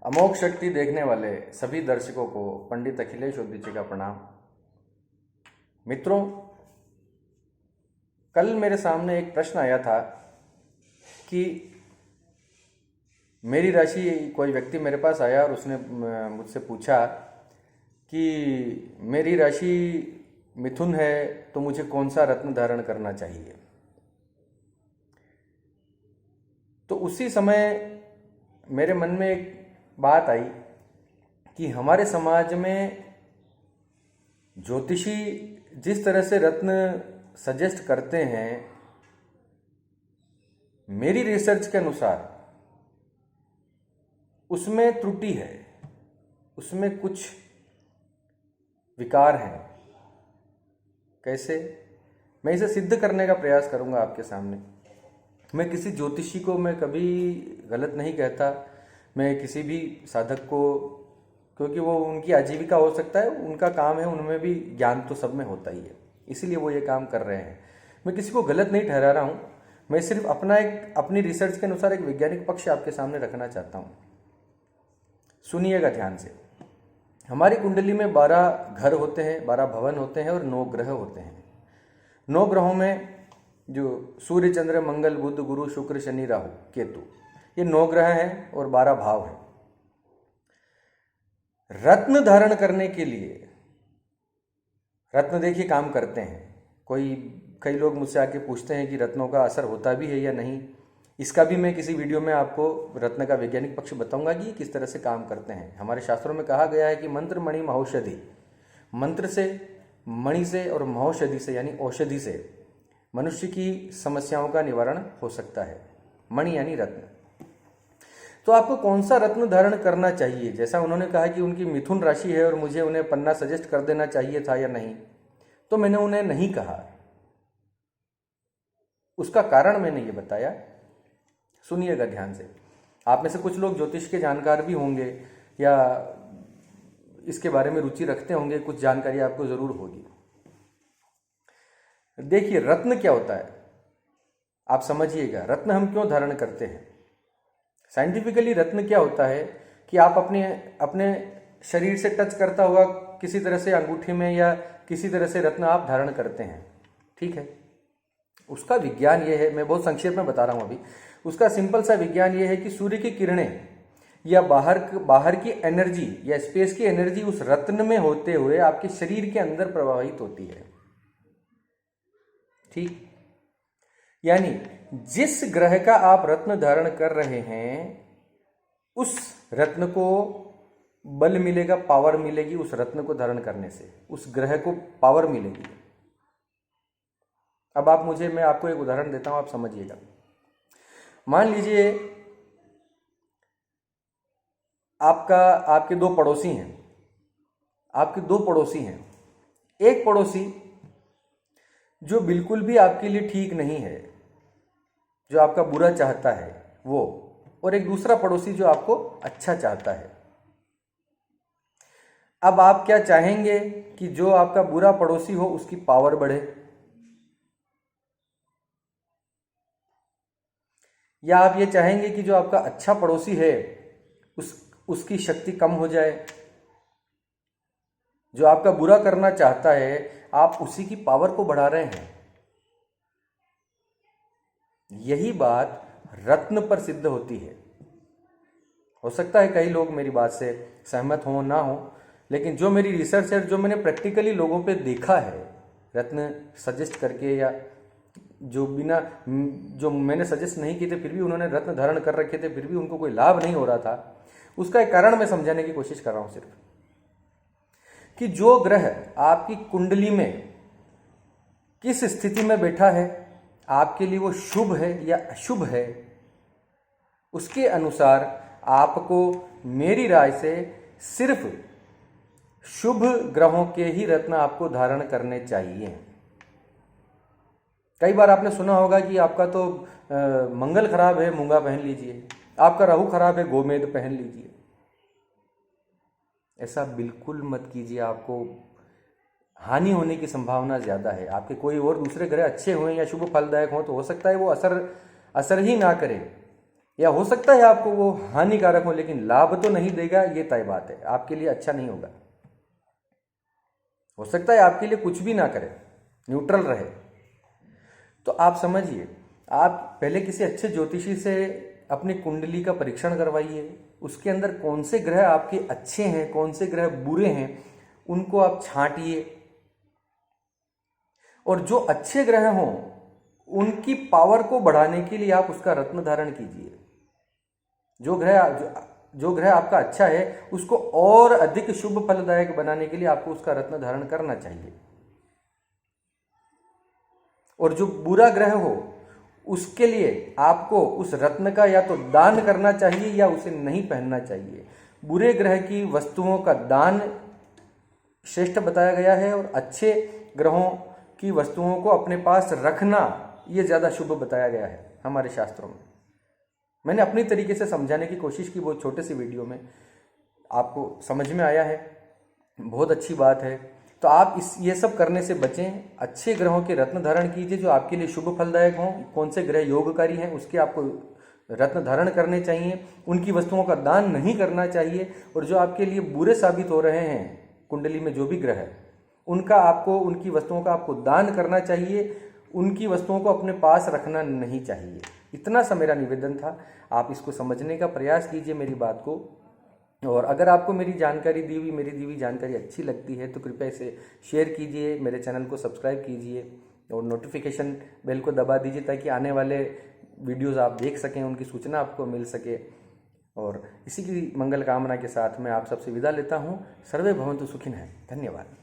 अमोघ शक्ति देखने वाले सभी दर्शकों को पंडित अखिलेश उदय का प्रणाम। मित्रों, कल मेरे सामने एक प्रश्न आया था कि मेरी राशि, कोई व्यक्ति मेरे पास आया और उसने मुझसे पूछा कि मेरी राशि मिथुन है तो मुझे कौन सा रत्न धारण करना चाहिए। तो उसी समय मेरे मन में एक बात आई कि हमारे समाज में ज्योतिषी जिस तरह से रत्न सजेस्ट करते हैं, मेरी रिसर्च के अनुसार उसमें त्रुटि है, उसमें कुछ विकार हैं। कैसे? मैं इसे सिद्ध करने का प्रयास करूंगा आपके सामने। मैं किसी ज्योतिषी को मैं कभी गलत नहीं कहता, मैं किसी भी साधक को, क्योंकि वो उनकी आजीविका हो सकता है, उनका काम है, उनमें भी ज्ञान तो सब में होता ही है, इसीलिए वो ये काम कर रहे हैं। मैं किसी को गलत नहीं ठहरा रहा हूँ, मैं सिर्फ अपनी रिसर्च के अनुसार एक वैज्ञानिक पक्ष आपके सामने रखना चाहता हूँ। सुनिएगा ध्यान से। हमारी कुंडली में 12 घर होते हैं, 12 भवन होते हैं और 9 ग्रह होते हैं। 9 ग्रहों में जो सूर्य, चंद्र, मंगल, बुध, गुरु, शुक्र, शनि, राहु, केतु, ये 9 ग्रह हैं और 12 भाव हैं। रत्न धारण करने के लिए, रत्न देखिए काम करते हैं। कई लोग मुझसे आके पूछते हैं कि रत्नों का असर होता भी है या नहीं। इसका भी मैं किसी वीडियो में आपको रत्न का वैज्ञानिक पक्ष बताऊंगा कि किस तरह से काम करते हैं। हमारे शास्त्रों में कहा गया है कि मंत्र, मणि, महौषधि, मंत्र से, मणि से और महौषधि से यानी औषधि से मनुष्य की समस्याओं का निवारण हो सकता है। मणि यानी रत्न। तो आपको कौन सा रत्न धारण करना चाहिए? जैसा उन्होंने कहा कि उनकी मिथुन राशि है और मुझे उन्हें पन्ना सजेस्ट कर देना चाहिए था या नहीं, तो मैंने उन्हें नहीं कहा। उसका कारण मैंने ये बताया। सुनिएगा ध्यान से। आप में से कुछ लोग ज्योतिष के जानकार भी होंगे या इसके बारे में रुचि रखते होंगे, कुछ जानकारी आपको जरूर होगी। देखिए, रत्न क्या होता है आप समझिएगा। रत्न हम क्यों धारण करते हैं? साइंटिफिकली रत्न क्या होता है कि आप अपने शरीर से टच करता हुआ किसी तरह से अंगूठी में या किसी तरह से रत्न आप धारण करते हैं, ठीक है। उसका विज्ञान ये है, मैं बहुत संक्षेप में बता रहा हूं अभी। उसका सिंपल सा विज्ञान ये है कि सूर्य की किरणें या बाहर की एनर्जी या स्पेस की एनर्जी उस रत्न में होते हुए आपके शरीर के अंदर प्रवाहित होती है, ठीक। यानी जिस ग्रह का आप रत्न धारण कर रहे हैं, उस रत्न को बल मिलेगा, पावर मिलेगी। उस रत्न को धारण करने से उस ग्रह को पावर मिलेगी। अब मैं आपको एक उदाहरण देता हूं, आप समझिएगा। मान लीजिए आपके 2 पड़ोसी हैं। आपके 2 पड़ोसी हैं। एक पड़ोसी जो बिल्कुल भी आपके लिए ठीक नहीं है, जो आपका बुरा चाहता है वो, और एक दूसरा पड़ोसी जो आपको अच्छा चाहता है। अब आप क्या चाहेंगे कि जो आपका बुरा पड़ोसी हो उसकी पावर बढ़े, या आप ये चाहेंगे कि जो आपका अच्छा पड़ोसी है उसकी शक्ति कम हो जाए? जो आपका बुरा करना चाहता है, आप उसी की पावर को बढ़ा रहे हैं। यही बात रत्न पर सिद्ध होती है। हो सकता है कई लोग मेरी बात से सहमत हो ना हो, लेकिन जो मेरी रिसर्च है, जो मैंने प्रैक्टिकली लोगों पे देखा है रत्न सजेस्ट करके, या जो मैंने सजेस्ट नहीं किए थे फिर भी उन्होंने रत्न धारण कर रखे थे, फिर भी उनको कोई लाभ नहीं हो रहा था, उसका एक कारण मैं समझाने की कोशिश कर रहा हूं सिर्फ, कि जो ग्रह आपकी कुंडली में किस स्थिति में बैठा है, आपके लिए वो शुभ है या अशुभ है, उसके अनुसार आपको मेरी राय से सिर्फ शुभ ग्रहों के ही रत्न आपको धारण करने चाहिए। कई बार आपने सुना होगा कि आपका तो मंगल खराब है, मूंगा पहन लीजिए, आपका राहु खराब है, गोमेद पहन लीजिए। ऐसा बिल्कुल मत कीजिए, आपको हानि होने की संभावना ज्यादा है। आपके कोई और दूसरे ग्रह अच्छे हुए या शुभ फलदायक हों तो हो सकता है वो असर ही ना करे, या हो सकता है आपको वो हानिकारक हो, लेकिन लाभ तो नहीं देगा, ये तय बात है, आपके लिए अच्छा नहीं होगा। हो सकता है आपके लिए कुछ भी ना करे, न्यूट्रल रहे। तो आप समझिए, आप पहले किसी अच्छे ज्योतिषी से अपनी कुंडली का परीक्षण करवाइए, उसके अंदर कौन से ग्रह आपके अच्छे हैं, कौन से ग्रह बुरे हैं, उनको आप छांटिए, और जो अच्छे ग्रह हों उनकी पावर को बढ़ाने के लिए आप उसका रत्न धारण कीजिए। जो ग्रह आपका अच्छा है उसको और अधिक शुभ फलदायक बनाने के लिए आपको उसका रत्न धारण करना चाहिए। और जो बुरा ग्रह हो उसके लिए आपको उस रत्न का या तो दान करना चाहिए या उसे नहीं पहनना चाहिए। बुरे ग्रह की वस्तुओं का दान श्रेष्ठ बताया गया है और अच्छे ग्रहों की वस्तुओं को अपने पास रखना ये ज़्यादा शुभ बताया गया है हमारे शास्त्रों में। मैंने अपनी तरीके से समझाने की कोशिश की बहुत छोटे सी वीडियो में, आपको समझ में आया है, बहुत अच्छी बात है। तो आप ये सब करने से बचें, अच्छे ग्रहों के रत्न धारण कीजिए जो आपके लिए शुभ फलदायक हों। कौन से ग्रह योगकारी हैं उसके आपको रत्न धारण करने चाहिए, उनकी वस्तुओं का दान नहीं करना चाहिए। और जो आपके लिए बुरे साबित हो रहे हैं कुंडली में जो भी ग्रह है उनकी वस्तुओं का आपको दान करना चाहिए, उनकी वस्तुओं को अपने पास रखना नहीं चाहिए। इतना सा मेरा निवेदन था, आप इसको समझने का प्रयास कीजिए मेरी बात को। और अगर आपको मेरी दी हुई जानकारी अच्छी लगती है तो कृपया इसे शेयर कीजिए, मेरे चैनल को सब्सक्राइब कीजिए और नोटिफिकेशन बेल को दबा दीजिए ताकि आने वाले वीडियोस आप देख सकें, उनकी सूचना आपको मिल सके। और इसी की मंगल कामना के साथ मैं आप सबसे विदा लेता हूँ। सर्वे भवन्तु सुखिनः। धन्यवाद।